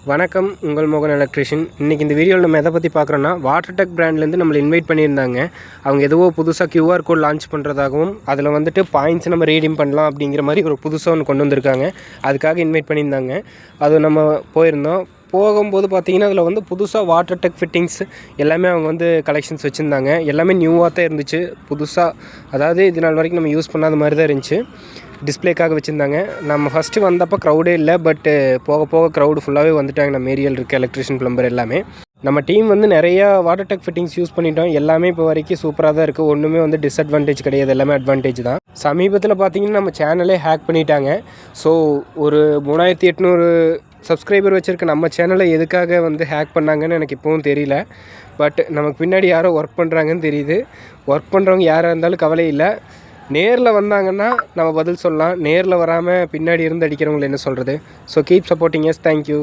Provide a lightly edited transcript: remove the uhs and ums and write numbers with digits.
வணக்கம், உங்கள் மோகன் எலக்ட்ரிஷியன். இன்றைக்கி இந்த வீடியோவில் நம்ம எதை பற்றி பார்க்குறோன்னா, வாட்டர்டெக் பிராண்ட்லேருந்து நம்மளை இன்வைட் பண்ணியிருந்தாங்க. அவங்க ஏதோ புதுசாக QR கோட் லான்ச் பண்ணுறதாகவும் அதில் வந்துட்டு பாயிண்ட்ஸ் நம்ம ரீடீம் பண்ணலாம் அப்படிங்கிற மாதிரி ஒரு புதுசாக ஒன்று கொண்டு வந்திருக்காங்க. அதுக்காக இன்வைட் பண்ணியிருந்தாங்க. அது நம்ம போயிருந்தோம். போகும்போது பார்த்திங்கன்னா அதில் வந்து புதுசாக வாட்டர்டெக் ஃபிட்டிங்ஸ் எல்லாமே அவங்க கலெக்ஷன்ஸ் வச்சுருந்தாங்க. எல்லாமே நியூவாக தான் இருந்துச்சு, புதுசாக. அதாவது இது நாள் வரைக்கும் நம்ம யூஸ் பண்ணாத மாதிரி தான் இருந்துச்சு. டிஸ்பிளேக்காக வச்சுருந்தாங்க. நம்ம ஃபஸ்ட்டு வந்தப்போ க்ரௌடே இல்லை, பட்டு போக போக க்ரௌடு ஃபுல்லாகவே வந்துட்டாங்க. நம்ம ஏரியாவில் இருக்க எலக்ட்ரிஷியன், ப்ளம்பர் எல்லாமே. நம்ம டீம் நிறையா வாட்டர்டெக் ஃபிட்டிங்ஸ் யூஸ் பண்ணிட்டோம். எல்லாமே இப்போ வரைக்கும் சூப்பராக தான் இருக்குது. ஒன்றுமே டிஸ்அட்வான்டேஜ் கிடையாது, எல்லாமே அட்வான்டேஜ் தான். சமீபத்தில் பார்த்திங்கன்னா நம்ம சேனலே ஹேக் பண்ணிட்டாங்க. ஸோ ஒரு 3800 சப்ஸ்கிரைபர் வச்சுருக்க நம்ம சேனலை எதுக்காக ஹேக் பண்ணாங்கன்னு எனக்கு இப்போவும் தெரியல. பட் நமக்கு பின்னாடி யாரோ ஒர்க் பண்ணுறாங்கன்னு தெரியுது. ஒர்க் பண்ணுறவங்க யாராக இருந்தாலும் கவலை இல்லை. நேரில் வந்தாங்கன்னா நம்ம பதில் சொல்லலாம். நேரில் வராமல் பின்னாடி இருந்து அடிக்கிறவங்களை என்ன சொல்கிறது? So keep supporting us. Thank you.